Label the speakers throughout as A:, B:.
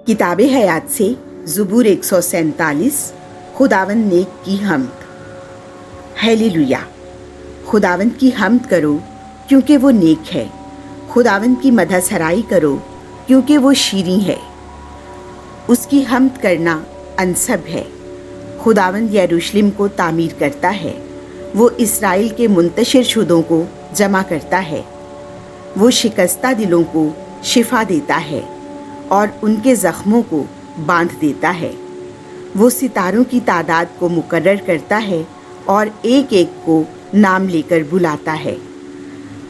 A: किताब हयात से ज़बूर 147 खुदावंद नेक की हम्द। हालेलुया। खुदावंद की हम्द करो क्योंकि वो नेक है। खुदावंद की मदह सराई करो क्योंकि वो शीरीं है। उसकी हम्द करना अनसब है। खुदावंद यरूशलेम को तामीर करता है। वो इसराइल के मुंतशिर शुदों को जमा करता है। वो शिकस्ता दिलों को शिफा देता है और उनके ज़ख्मों को बांध देता है। वो सितारों की तादाद को मुकर्रर करता है और एक एक को नाम लेकर बुलाता है।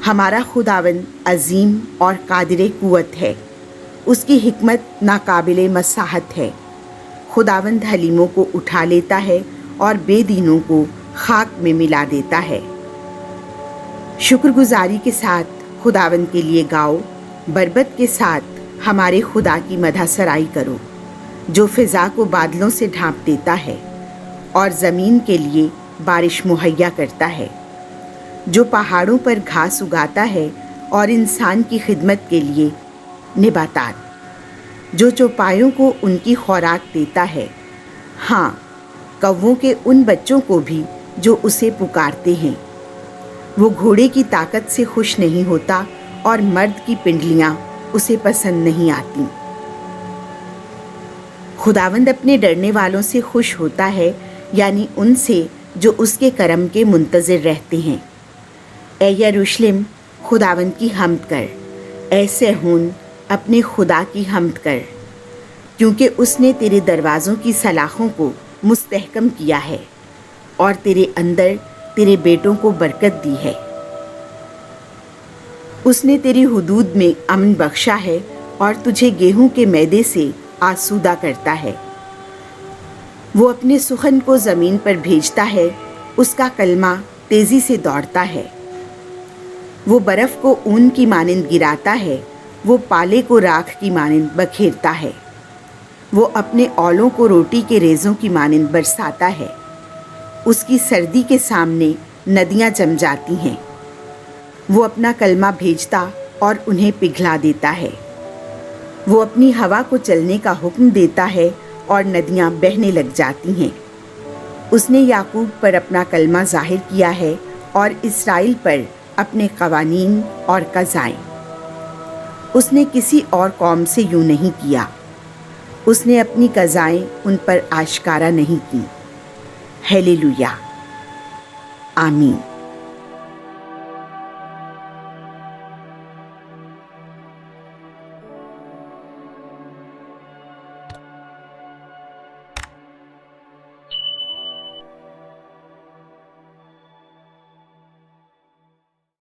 A: हमारा खुदावंद अजीम और कादिर कुव्वत है। उसकी हिकमत नाकाबिले मसाहत है। खुदावंद हलीमों को उठा लेता है और बेदीनों को खाक में मिला देता है। शुक्रगुजारी के साथ खुदावंद के लिए गाओ। बरबत के साथ हमारे खुदा की मदह सराई करो, जो फ़िज़ा को बादलों से ढांप देता है और ज़मीन के लिए बारिश मुहैया करता है, जो पहाड़ों पर घास उगाता है और इंसान की खिदमत के लिए निबातात, जो चौपायों को उनकी खुराक देता है, हाँ, कौवों के उन बच्चों को भी जो उसे पुकारते हैं। वो घोड़े की ताकत से खुश नहीं होता और मर्द की पिंडलियाँ उसे पसंद नहीं आती। खुदावंद अपने डरने वालों से खुश होता है, यानी उनसे जो उसके करम के मुंतज़िर रहते हैं। ए यरूशलेम, खुदावंद की हम्द कर। ए सहून, अपने खुदा की हम्द कर, क्योंकि उसने तेरे दरवाज़ों की सलाखों को मुस्तहकम किया है और तेरे अंदर तेरे बेटों को बरकत दी है। उसने तेरी हुदूद में अमन बख्शा है और तुझे गेहूं के मैदे से आसूदा करता है। वो अपने सुखन को ज़मीन पर भेजता है, उसका कलमा तेज़ी से दौड़ता है। वो बर्फ़ को ऊन की मानिंद गिराता है, वो पाले को राख की मानिंद बखेरता है। वो अपने औलों को रोटी के रेज़ों की मानिंद बरसाता है। उसकी सर्दी के सामने नदियाँ जम जाती हैं। वो अपना कलमा भेजता और उन्हें पिघला देता है। वो अपनी हवा को चलने का हुक्म देता है और नदियाँ बहने लग जाती हैं। उसने याकूब पर अपना कलमा ज़ाहिर किया है और इसराइल पर अपने कवानीन और कज़ाएँ। उसने किसी और कौम से यूँ नहीं किया। उसने अपनी कज़ाएँ उन पर आश्कारा नहीं की। हालेलुया। आमीन।